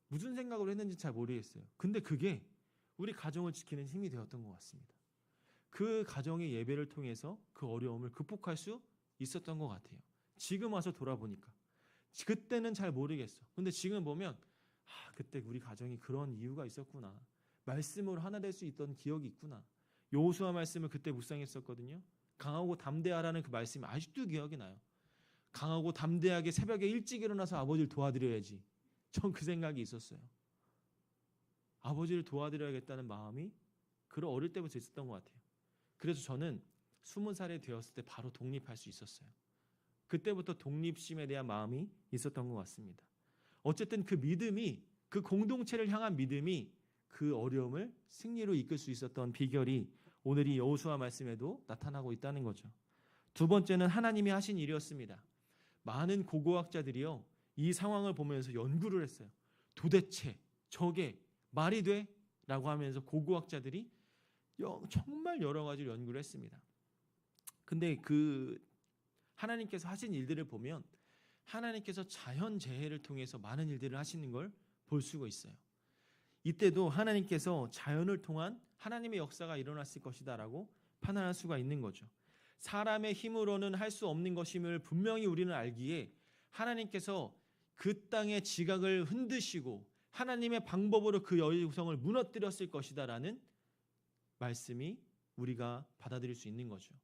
무슨 생각으로 했는지 잘 모르겠어요. 근데 그게 우리 가정을 지키는 힘이 되었던 것 같습니다. 그 가정의 예배를 통해서 그 어려움을 극복할 수 있었던 것 같아요. 지금 와서 돌아보니까 그때는 잘 모르겠어. 근데 지금 보면 그때 우리 가정이 그런 이유가 있었구나. 말씀으로 하나 될 수 있던 기억이 있구나. 여호수아 말씀을 그때 묵상했었거든요. 강하고 담대하라는 그 말씀이 아직도 기억이 나요. 강하고 담대하게 새벽에 일찍 일어나서 아버지를 도와드려야지. 전 그 생각이 있었어요. 아버지를 도와드려야겠다는 마음이 그런 어릴 때부터 있었던 것 같아요. 그래서 저는 20살이 되었을 때 바로 독립할 수 있었어요. 그때부터 독립심에 대한 마음이 있었던 것 같습니다. 어쨌든 그 믿음이, 그 공동체를 향한 믿음이 그 어려움을 승리로 이끌 수 있었던 비결이 오늘 이 여호수아 말씀에도 나타나고 있다는 거죠. 두 번째는 하나님이 하신 일이었습니다. 많은 고고학자들이요, 이 상황을 보면서 연구를 했어요. 도대체 저게 말이 돼? 라고 하면서 고고학자들이 정말 여러 가지로 연구를 했습니다. 근데 그 하나님께서 하신 일들을 보면 하나님께서 자연재해를 통해서 많은 일들을 하시는 걸 볼 수가 있어요. 이때도 하나님께서 자연을 통한 하나님의 역사가 일어났을 것이다 라고 판단할 수가 있는 거죠. 사람의 힘으로는 할 수 없는 것임을 분명히 우리는 알기에 하나님께서 그 땅의 지각을 흔드시고 하나님의 방법으로 그 여리고성을 무너뜨렸을 것이다라는 말씀이 우리가 받아들일 수 있는 거죠.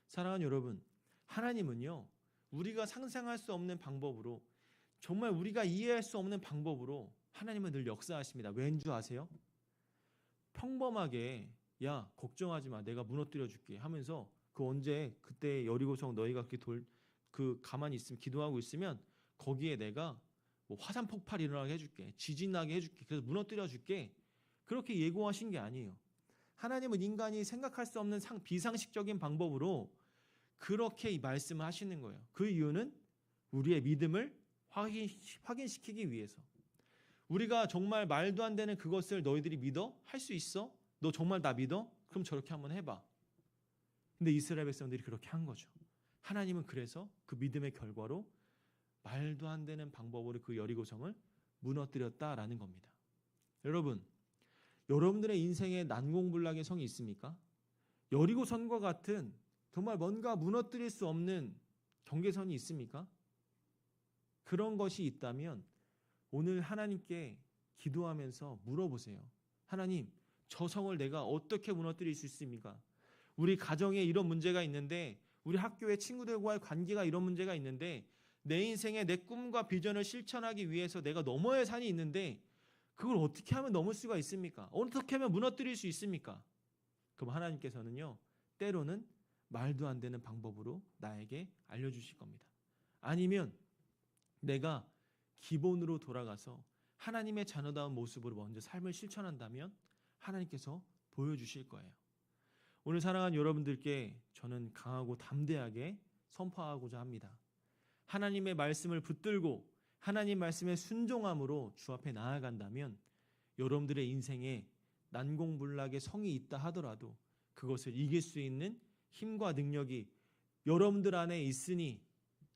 사랑하는 여러분, 하나님은요, 우리가 상상할 수 없는 방법으로, 정말 우리가 이해할 수 없는 방법으로 하나님은 늘 역사하십니다. 왠 줄 아세요? 평범하게 야 걱정하지 마, 내가 무너뜨려 줄게 하면서 그때 여리고성 너희가 가만히 있으면, 기도하고 있으면 거기에 내가 뭐 화산 폭발이 일어나게 해줄게, 지진 나게 해줄게, 그래서 무너뜨려 줄게, 그렇게 예고하신 게 아니에요. 하나님은 인간이 생각할 수 없는 비상식적인 방법으로 그렇게 말씀을 하시는 거예요. 그 이유는 우리의 믿음을 확인시키기 위해서. 우리가 정말 말도 안 되는 그것을 너희들이 믿어? 할 수 있어? 너 정말 나 믿어? 그럼 저렇게 한번 해봐. 근데 이스라엘 백성들이 그렇게 한 거죠. 하나님은 그래서 그 믿음의 결과로 말도 안 되는 방법으로 그 여리고성을 무너뜨렸다라는 겁니다. 여러분, 여러분들의 인생에 난공불락의 성이 있습니까? 여리고성과 같은 정말 뭔가 무너뜨릴 수 없는 경계선이 있습니까? 그런 것이 있다면 오늘 하나님께 기도하면서 물어보세요. 하나님, 저 성을 내가 어떻게 무너뜨릴 수 있습니까? 우리 가정에 이런 문제가 있는데, 우리 학교의 친구들과의 관계가 이런 문제가 있는데, 내 인생에 내 꿈과 비전을 실천하기 위해서 내가 넘어야 할 산이 있는데 그걸 어떻게 하면 넘을 수가 있습니까? 어떻게 하면 무너뜨릴 수 있습니까? 그럼 하나님께서는요, 때로는 말도 안 되는 방법으로 나에게 알려주실 겁니다. 아니면 내가 기본으로 돌아가서 하나님의 자녀다운 모습으로 먼저 삶을 실천한다면 하나님께서 보여주실 거예요. 오늘 사랑하는 여러분들께 저는 강하고 담대하게 선포하고자 합니다. 하나님의 말씀을 붙들고 하나님 말씀에 순종함으로 주 앞에 나아간다면 여러분들의 인생에 난공불락의 성이 있다 하더라도 그것을 이길 수 있는 힘과 능력이 여러분들 안에 있으니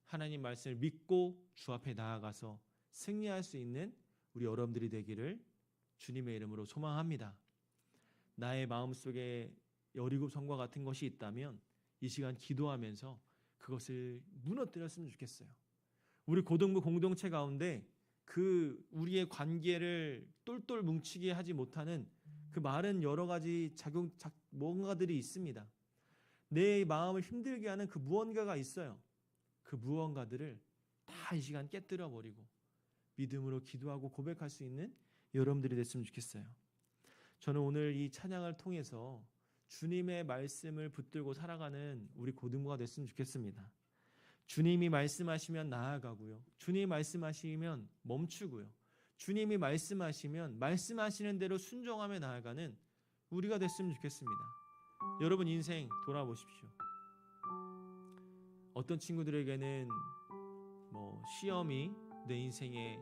하나님 말씀을 믿고 주 앞에 나아가서 승리할 수 있는 우리 여러분들이 되기를 주님의 이름으로 소망합니다. 나의 마음속에 여리고성과 같은 것이 있다면 이 시간 기도하면서 그것을 무너뜨렸으면 좋겠어요. 우리 고등부 공동체 가운데 그 우리의 관계를 똘똘 뭉치게 하지 못하는 그 많은 여러 가지 무언가들이 있습니다. 내 마음을 힘들게 하는 그 무언가가 있어요. 그 무언가들을 다 이 시간 깨뜨려 버리고 믿음으로 기도하고 고백할 수 있는 여러분들이 됐으면 좋겠어요. 저는 오늘 이 찬양을 통해서 주님의 말씀을 붙들고 살아가는 우리 고등부가 됐으면 좋겠습니다. 주님이 말씀하시면 나아가고요. 주님이 말씀하시면 멈추고요. 주님이 말씀하시면 말씀하시는 대로 순종하며 나아가는 우리가 됐으면 좋겠습니다. 여러분 인생 돌아보십시오. 어떤 친구들에게는 시험이 내 인생의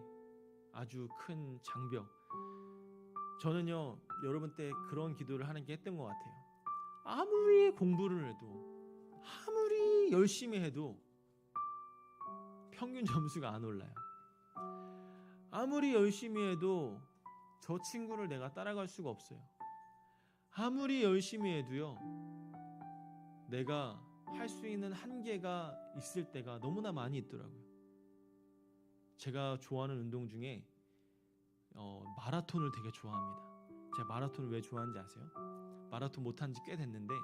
아주 큰 장벽. 저는요, 여러분 때 그런 기도를 하나님께 했던 것 같아요. 아무리 공부를 해도, 아무리 열심히 해도 평균 점수가 안 올라요. 아무리 열심히 해도 저 친구를 내가 따라갈 수가 없어요. 아무리 열심히 해도요, 내가 할 수 있는 한계가 있을 때가 너무나 많이 있더라고요. 제가 좋아하는 운동 중에 마라톤을 되게 좋아합니다. 제가 마라톤을 왜 좋아하는지 아세요? 마라톤 못한 지 꽤 됐는데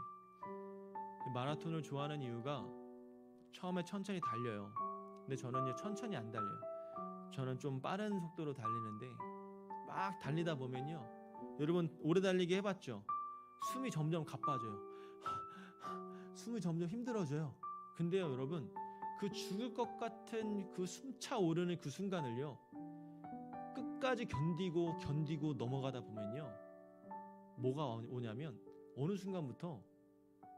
마라톤을 좋아하는 이유가 처음에 천천히 달려요. 근데 저는요, 천천히 안 달려요. 저는 좀 빠른 속도로 달리는데 막 달리다 보면요, 여러분 오래 달리기 해봤죠? 숨이 점점 가빠져요. 숨이 점점 힘들어져요. 근데요, 여러분, 그 죽을 것 같은 그 숨차 오르는 그 순간을요, 끝까지 견디고 넘어가다 보면요, 뭐가 오냐면 어느 순간부터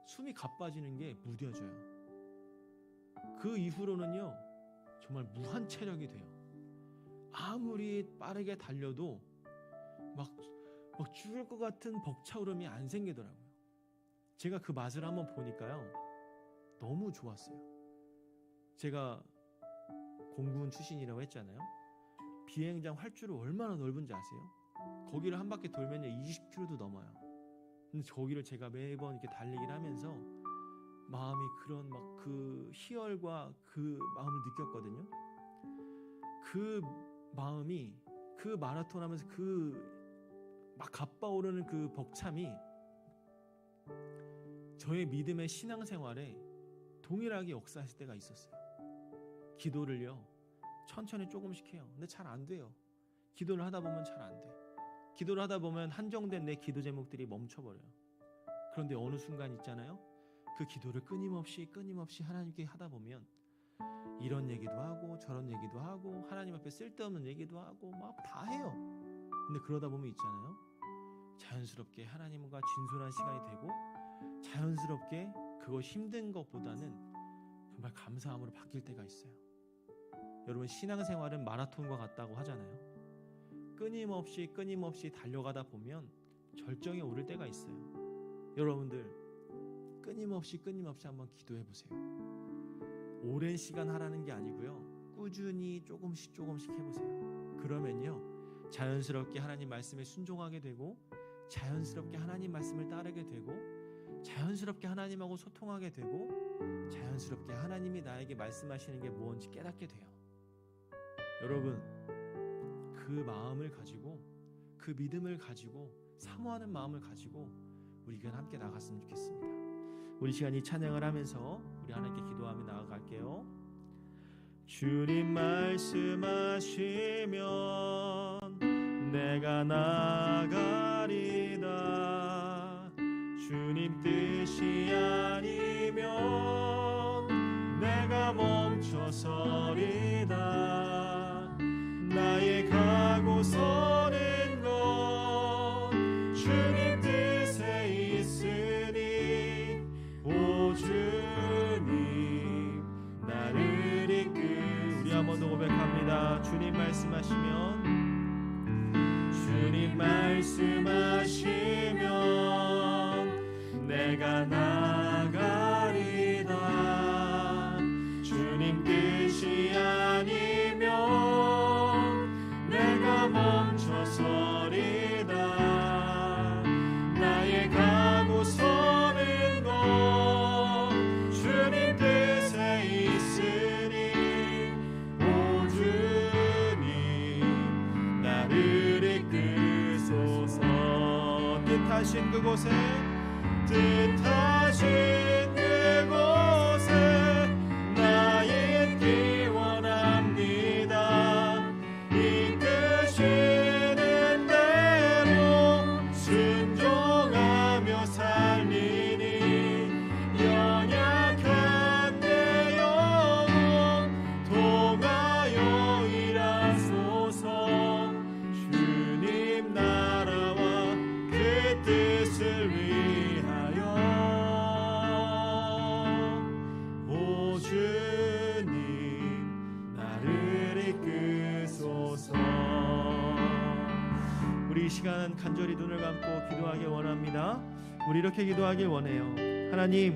숨이 가빠지는 게 무뎌져요. 그 이후로는요, 정말 무한 체력이 돼요. 아무리 빠르게 달려도 막 죽을 것 같은 벅차오름이 안 생기더라고요. 제가 그 맛을 한번 보니까요, 너무 좋았어요. 제가 공군 출신이라고 했잖아요. 비행장 활주로 얼마나 넓은지 아세요? 거기를 한 바퀴 돌면요 20km도 넘어요. 근데 거기를 제가 매번 이렇게 달리기를 하면서 마음이 그런 그 희열과 그 마음을 느꼈거든요. 그 마음이 그 마라톤 하면서 그 막 갓바오르는 그 벅참이 저의 믿음의 신앙생활에 동일하게 역사했을 때가 있었어요. 기도를요 천천히 조금씩 해요. 근데 잘 안 돼요. 기도를 하다 보면 잘 안 돼. 기도를 하다 보면 한정된 내 기도 제목들이 멈춰버려요. 그런데 어느 순간 있잖아요, 그 기도를 끊임없이 하나님께 하다 보면 이런 얘기도 하고 저런 얘기도 하고 하나님 앞에 쓸데없는 얘기도 하고 막 다 해요. 근데 그러다 보면 있잖아요, 자연스럽게 하나님과 진솔한 시간이 되고 자연스럽게 그거 힘든 것보다는 정말 감사함으로 바뀔 때가 있어요. 여러분, 신앙생활은 마라톤과 같다고 하잖아요. 끊임없이 달려가다 보면 절정에 오를 때가 있어요. 여러분들 끊임없이 한번 기도해 보세요. 오랜 시간 하라는 게 아니고요, 꾸준히 조금씩 해보세요. 그러면요 자연스럽게 하나님 말씀에 순종하게 되고 자연스럽게 하나님 말씀을 따르게 되고 자연스럽게 하나님하고 소통하게 되고 자연스럽게 하나님이 나에게 말씀하시는 게 뭔지 깨닫게 돼요. 여러분, 그 마음을 가지고 그 믿음을 가지고 사모하는 마음을 가지고 우리가 함께 나갔으면 좋겠습니다. 우리 시간이 찬양을 하면서 우리 하나님께 기도하며 나아갈게요. 주님 말씀하시면 내가 나가리다. 주님 뜻이 아니면 내가 멈춰서리다. 나의 가고 서는 건 주님 뜻에 있으니 오 주님 나를 이끌. 우리 한 번 더 고백합니다. 주님 말씀하시면 내가 나가리다. 주님 뜻이 아니면 내가 멈춰서리다. 나의 가고 서는 건 주님 뜻에 있으니 오 주님 나를 이끌소서. 뜻하신 그곳에 나의 있기 원합니다. 이끄시는 대로 순종하며 살리니 연약한 내 영혼 통하여 일하소서. 주님 나라와 그 뜻을 위하여 오 주님 나를 이끄소서. 우리 이 시간 간절히 눈을 감고 기도하길 원합니다. 우리 이렇게 기도하길 원해요. 하나님,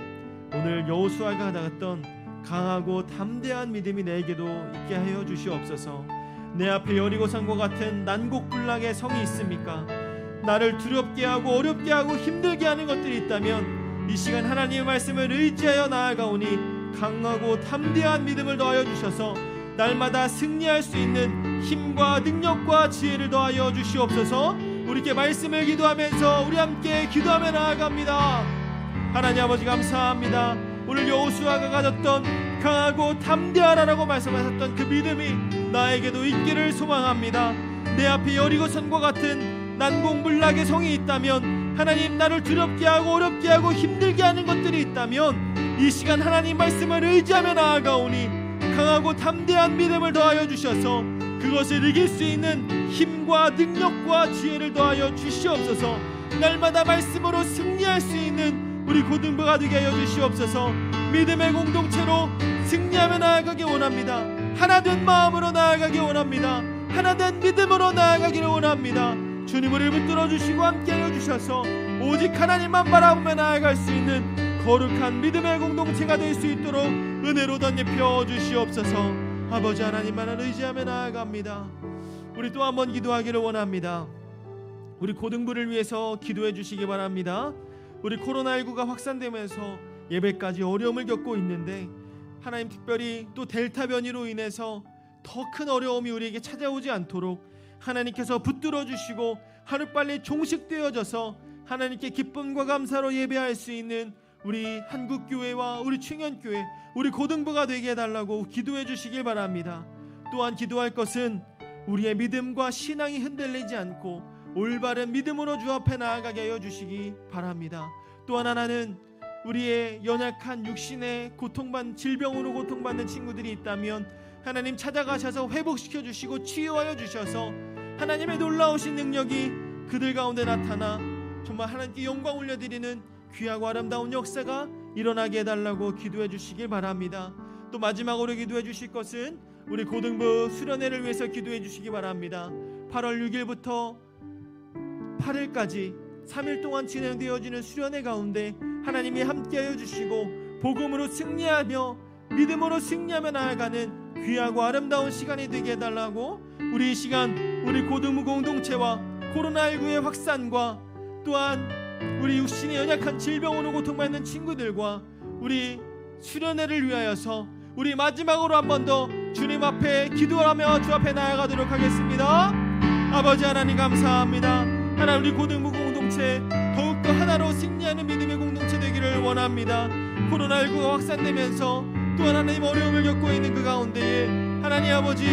오늘 여호수아가 가졌던 강하고 담대한 믿음이 내게도 있게 하여 주시옵소서. 내 앞에 여리고성과 같은 난곡불락의 성이 있습니까? 나를 두렵게 하고 어렵게 하고 힘들게 하는 것들이 있다면 이 시간 하나님의 말씀을 의지하여 나아가오니 강하고 담대한 믿음을 더하여 주셔서 날마다 승리할 수 있는 힘과 능력과 지혜를 더하여 주시옵소서. 우리께 말씀을 기도하면서 우리 함께 기도하며 나아갑니다. 하나님 아버지 감사합니다. 오늘 여호수아가 가졌던 강하고 담대하라고 말씀하셨던 그 믿음이 나에게도 있기를 소망합니다. 내 앞에 여리고성과 같은 난공불락의 성이 있다면, 하나님 나를 두렵게 하고 어렵게 하고 힘들게 하는 것들이 있다면 이 시간 하나님 말씀을 의지하며 나아가오니 강하고 담대한 믿음을 더하여 주셔서 그것을 이길 수 있는 힘과 능력과 지혜를 더하여 주시옵소서. 날마다 말씀으로 승리할 수 있는 우리 고등부가 되게 하여 주시옵소서. 믿음의 공동체로 승리하며 나아가기 원합니다. 하나된 마음으로 나아가기 원합니다. 하나된 믿음으로 나아가기를 원합니다. 주님 우리를 붙들어 주시고 함께하여 주셔서 오직 하나님만 바라보며 나아갈 수 있는 거룩한 믿음의 공동체가 될 수 있도록 은혜로 덧입혀 주시옵소서. 아버지 하나님만을 의지하며 나아갑니다. 우리 또 한번 기도하기를 원합니다. 우리 고등부를 위해서 기도해 주시기 바랍니다. 우리 코로나19가 확산되면서 예배까지 어려움을 겪고 있는데 하나님 특별히 또 델타 변이로 인해서 더 큰 어려움이 우리에게 찾아오지 않도록 하나님께서 붙들어 주시고 하루빨리 종식되어져서 하나님께 기쁨과 감사로 예배할 수 있는 우리 한국교회와 우리 충현교회, 우리 고등부가 되게 해달라고 기도해 주시길 바랍니다. 또한 기도할 것은 우리의 믿음과 신앙이 흔들리지 않고 올바른 믿음으로 주 앞에 나아가게 하여 주시기 바랍니다. 또한 하나는 우리의 연약한 육신의 질병으로 고통받는 친구들이 있다면 하나님 찾아가셔서 회복시켜 주시고 치유하여 주셔서 하나님의 놀라우신 능력이 그들 가운데 나타나 정말 하나님께 영광 올려드리는 귀하고 아름다운 역사가 일어나게 해달라고 기도해 주시길 바랍니다. 또 마지막으로 기도해 주실 것은 우리 고등부 수련회를 위해서 기도해 주시기 바랍니다. 8월 6일부터 8일까지 3일 동안 진행되어지는 수련회 가운데 하나님이 함께하여 주시고 복음으로 승리하며 믿음으로 승리하며 나아가는 귀하고 아름다운 시간이 되게 해달라고 우리 이 시간 우리 고등부 공동체와 코로나19의 확산과 또한 우리 육신의 연약한 질병으로 고통받는 친구들과 우리 수련회를 위하여서 우리 마지막으로 한 번 더 주님 앞에 기도하며 주 앞에 나아가도록 하겠습니다. 아버지 하나님 감사합니다. 하나님 우리 고등부 공동체 더욱더 하나로 승리하는 믿음의 공동체 되기를 원합니다. 코로나19가 확산되면서 또한 하나님 어려움을 겪고 있는 그 가운데에 하나님 아버지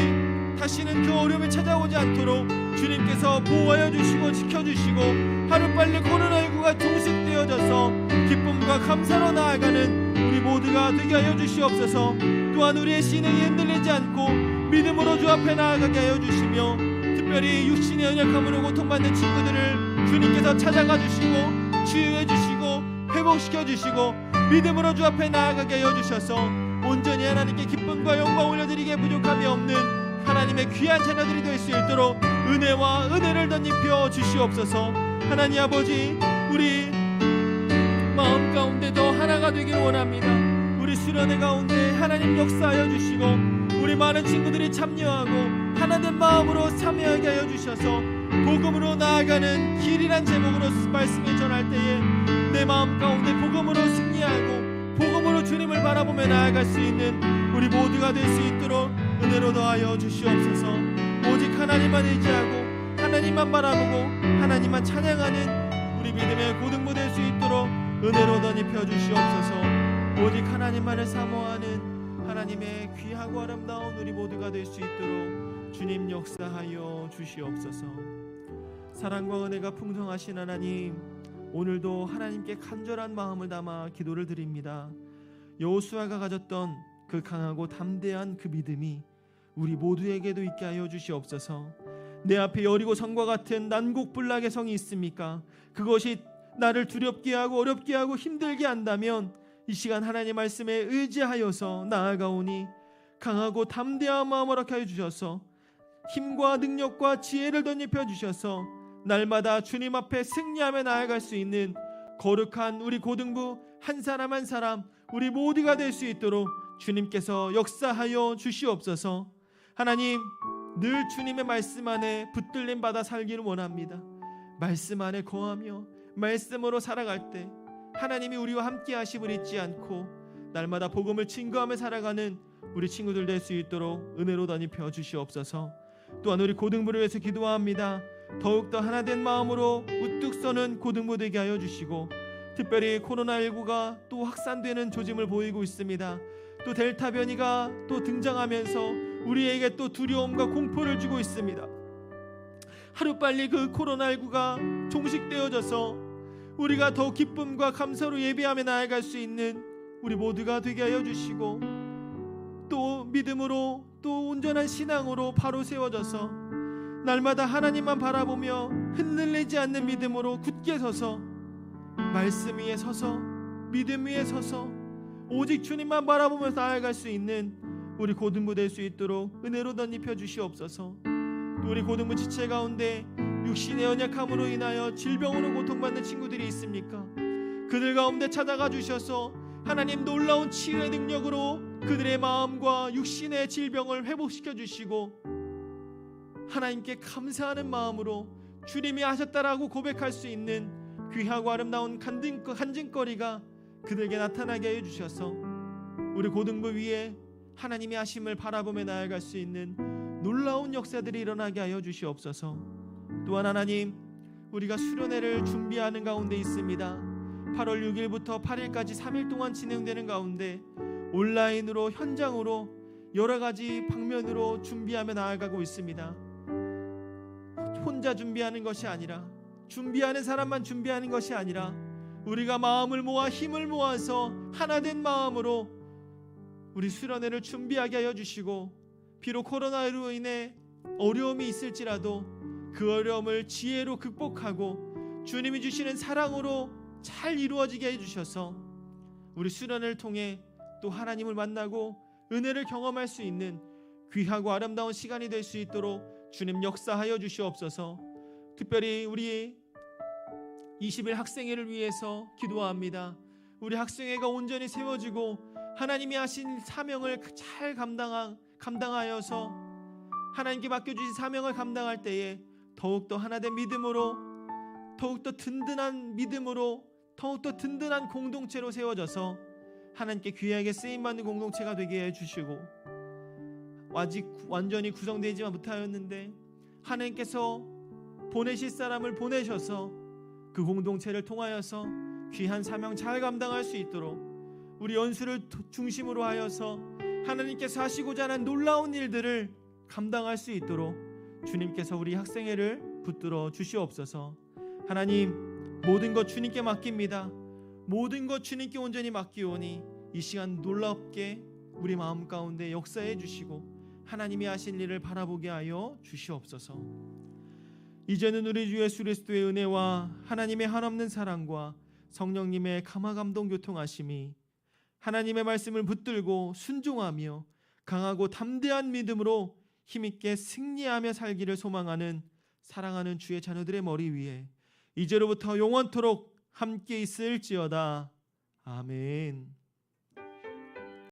다시는 그 어려움이 찾아오지 않도록 주님께서 보호하여 주시고 지켜주시고 하루빨리 코로나19가 종식되어져서 기쁨과 감사로 나아가는 우리 모두가 되게 하여 주시옵소서. 또한 우리의 신앙이 흔들리지 않고 믿음으로 주 앞에 나아가게 하여 주시며 특별히 육신의 연약함으로 고통받는 친구들을 주님께서 찾아가 주시고 치유해 주시고 회복시켜 주시고 믿음으로 주 앞에 나아가게 하여 주셔서 온전히 하나님께 기쁨과 영광 올려드리기에 부족함이 없는 하나님의 귀한 자녀들이 될 수 있도록 은혜와 은혜를 덧입혀 주시옵소서. 하나님 아버지 우리 마음 가운데 더 하나가 되기를 원합니다. 우리 수련회 가운데 하나님 역사하여 주시고 우리 많은 친구들이 참여하고 하나된 마음으로 참여하게 하여 주셔서 복음으로 나아가는 길이란 제목으로 말씀을 전할 때에 내 마음 가운데 복음으로 승리하고 복음으로 주님을 바라보며 나아갈 수 있는 우리 모두가 될 수 있도록 은혜로 더하여 주시옵소서. 오직 하나님만 의지하고 하나님만 바라보고 하나님만 찬양하는 우리 믿음의 고등부 될 수 있도록 은혜로 덧입혀 주시옵소서. 오직 하나님만을 사모하는 하나님의 귀하고 아름다운 우리 모두가 될 수 있도록 주님 역사하여 주시옵소서. 사랑과 은혜가 풍성하신 하나님, 오늘도 하나님께 간절한 마음을 담아 기도를 드립니다. 여호수아가 가졌던 그 강하고 담대한 그 믿음이 우리 모두에게도 있게 하여 주시옵소서. 내 앞에 여리고 성과 같은 난곡불락의 성이 있습니까? 그것이 나를 두렵게 하고 어렵게 하고 힘들게 한다면 이 시간 하나님 말씀에 의지하여서 나아가오니 강하고 담대한 마음을 허락하여 하여 주셔서 힘과 능력과 지혜를 덧입혀 주셔서 날마다 주님 앞에 승리하며 나아갈 수 있는 거룩한 우리 고등부 한 사람 한 사람 우리 모두가 될 수 있도록 주님께서 역사하여 주시옵소서. 하나님 늘 주님의 말씀 안에 붙들림 받아 살기를 원합니다. 말씀 안에 거하며 말씀으로 살아갈 때 하나님이 우리와 함께 하심을 잊지 않고 날마다 복음을 증거하며 살아가는 우리 친구들 될 수 있도록 은혜로 덧입혀 주시옵소서. 또한 우리 고등부를 위해서 기도합니다. 더욱더 하나된 마음으로 우뚝 서는 고등부 되게 하여 주시고 특별히 코로나19가 또 확산되는 조짐을 보이고 있습니다. 또 델타 변이가 또 등장하면서 우리에게 또 두려움과 공포를 주고 있습니다. 하루빨리 그 코로나19가 종식되어져서 우리가 더 기쁨과 감사로 예배하며 나아갈 수 있는 우리 모두가 되게 하여 주시고 또 믿음으로 또 온전한 신앙으로 바로 세워져서 날마다 하나님만 바라보며 흔들리지 않는 믿음으로 굳게 서서 말씀 위에 서서 믿음 위에 서서 오직 주님만 바라보면서 나아갈 수 있는 우리 고등부 될 수 있도록 은혜로 덧입혀 주시옵소서. 또 우리 고등부 지체 가운데 육신의 연약함으로 인하여 질병으로 고통받는 친구들이 있습니까? 그들 가운데 찾아가 주셔서 하나님 놀라운 치유의 능력으로 그들의 마음과 육신의 질병을 회복시켜 주시고 하나님께 감사하는 마음으로 주님이 하셨다라고 고백할 수 있는 귀하고 아름다운 간증거리가 그들에게 나타나게 해주셔서 우리 고등부 위에 하나님의 하심을 바라보며 나아갈 수 있는 놀라운 역사들이 일어나게 하여 주시옵소서. 또한 하나님, 우리가 수련회를 준비하는 가운데 있습니다. 8월 6일부터 8일까지 3일 동안 진행되는 가운데 온라인으로, 현장으로 여러 가지 방면으로 준비하며 나아가고 있습니다. 혼자 준비하는 것이 아니라, 준비하는 사람만 준비하는 것이 아니라 우리가 마음을 모아 힘을 모아서 하나된 마음으로 우리 수련회를 준비하게 하여 주시고, 비록 코로나로 인해 어려움이 있을지라도 그 어려움을 지혜로 극복하고 주님이 주시는 사랑으로 잘 이루어지게 해주셔서 우리 수련회를 통해 또 하나님을 만나고 은혜를 경험할 수 있는 귀하고 아름다운 시간이 될 수 있도록 주님 역사하여 주시옵소서. 특별히 우리 20일 학생회를 위해서 기도합니다. 우리 학생회가 온전히 세워지고 하나님이 하신 사명을 잘 감당하여서 하나님께 맡겨주신 사명을 감당할 때에 더욱더 하나된 믿음으로, 더욱더 든든한 믿음으로, 더욱더 든든한 공동체로 세워져서 하나님께 귀하게 쓰임받는 공동체가 되게 해주시고, 아직 완전히 구성되지 못하였는데 하나님께서 보내실 사람을 보내셔서 그 공동체를 통하여서 귀한 사명 잘 감당할 수 있도록 우리 연수를 중심으로 하여서 하나님께서 하시고자 하는 놀라운 일들을 감당할 수 있도록 주님께서 우리 학생회를 붙들어 주시옵소서. 하나님, 모든 것 주님께 맡깁니다. 모든 것 주님께 온전히 맡기오니 이 시간 놀랍게 우리 마음 가운데 역사해 주시고 하나님이 하신 일을 바라보게 하여 주시옵소서. 이제는 우리 주 예수 그리스도의 은혜와 하나님의 한없는 사랑과 성령님의 감화감동 교통하심이 하나님의 말씀을 붙들고 순종하며 강하고 담대한 믿음으로 힘있게 승리하며 살기를 소망하는 사랑하는 주의 자녀들의 머리 위에 이제로부터 영원토록 함께 있을지어다. 아멘.